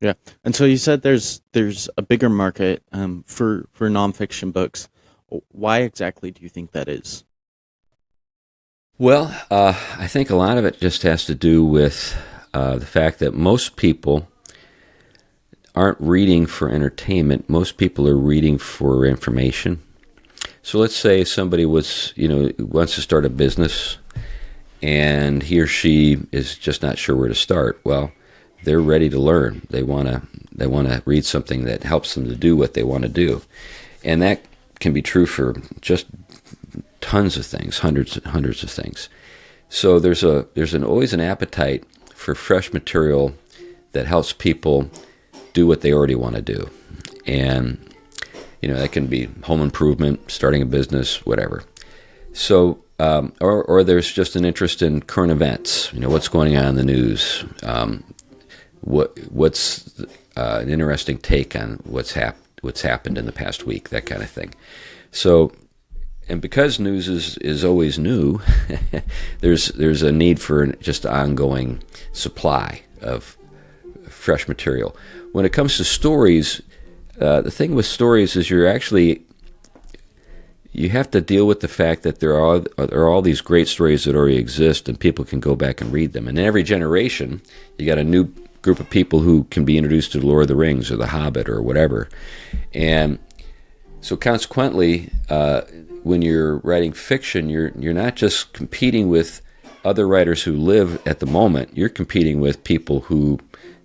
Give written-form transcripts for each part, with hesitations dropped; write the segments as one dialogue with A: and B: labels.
A: Yeah. And so you said there's a bigger market for nonfiction books. Why exactly do you think that is?
B: Well, I think a lot of it just has to do with the fact that most people aren't reading for entertainment. Most people are reading for information. So let's say somebody wants to start a business and he or she is just not sure where to start. Well, they're ready to learn. They want to read something that helps them to do what they want to do. And that can be true for just tons of things, hundreds and hundreds of things. So always an appetite for fresh material that helps people do what they already want to do. And that can be home improvement, starting a business, whatever. So or there's just an interest in current events. What's going on in the news. What's an interesting take on what's happened in the past week, that kind of thing. So, and because news is always new, there's a need for just ongoing supply of fresh material. When it comes to stories, the thing with stories is you have to deal with the fact that there are all these great stories that already exist, and people can go back and read them. And in every generation, you got a new group of people who can be introduced to Lord of the Rings or The Hobbit or whatever. And so consequently, when you're writing fiction, you're not just competing with other writers who live at the moment. You're competing with people who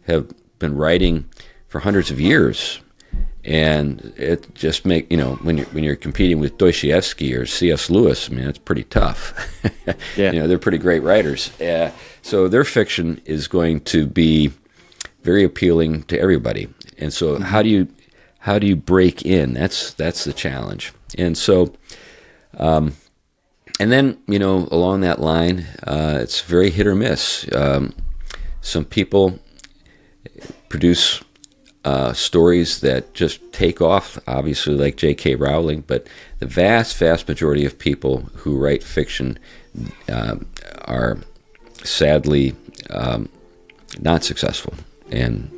B: have been writing for hundreds of years. And it just when you're competing with Dostoevsky or C.S. Lewis, I mean, it's pretty tough.
A: Yeah.
B: They're pretty great writers. So their fiction is going to be very appealing to everybody. And so how do you break in? That's the challenge. And so, and then along that line, it's very hit or miss. Some people produce stories that just take off, obviously, like J.K. Rowling, but the vast majority of people who write fiction are sadly not successful. And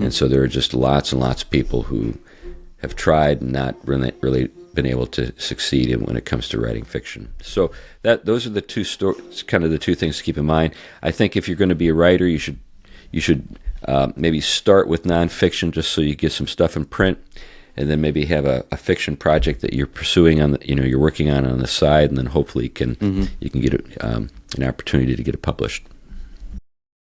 B: so there are just lots and lots of people who have tried and not really been able to succeed when it comes to writing fiction. So those are the kind of the two things to keep in mind. I think if you're going to be a writer, you should maybe start with nonfiction just so you get some stuff in print, and then maybe have a fiction project that you're pursuing you're working on the side, and then hopefully you can get an opportunity to get it published.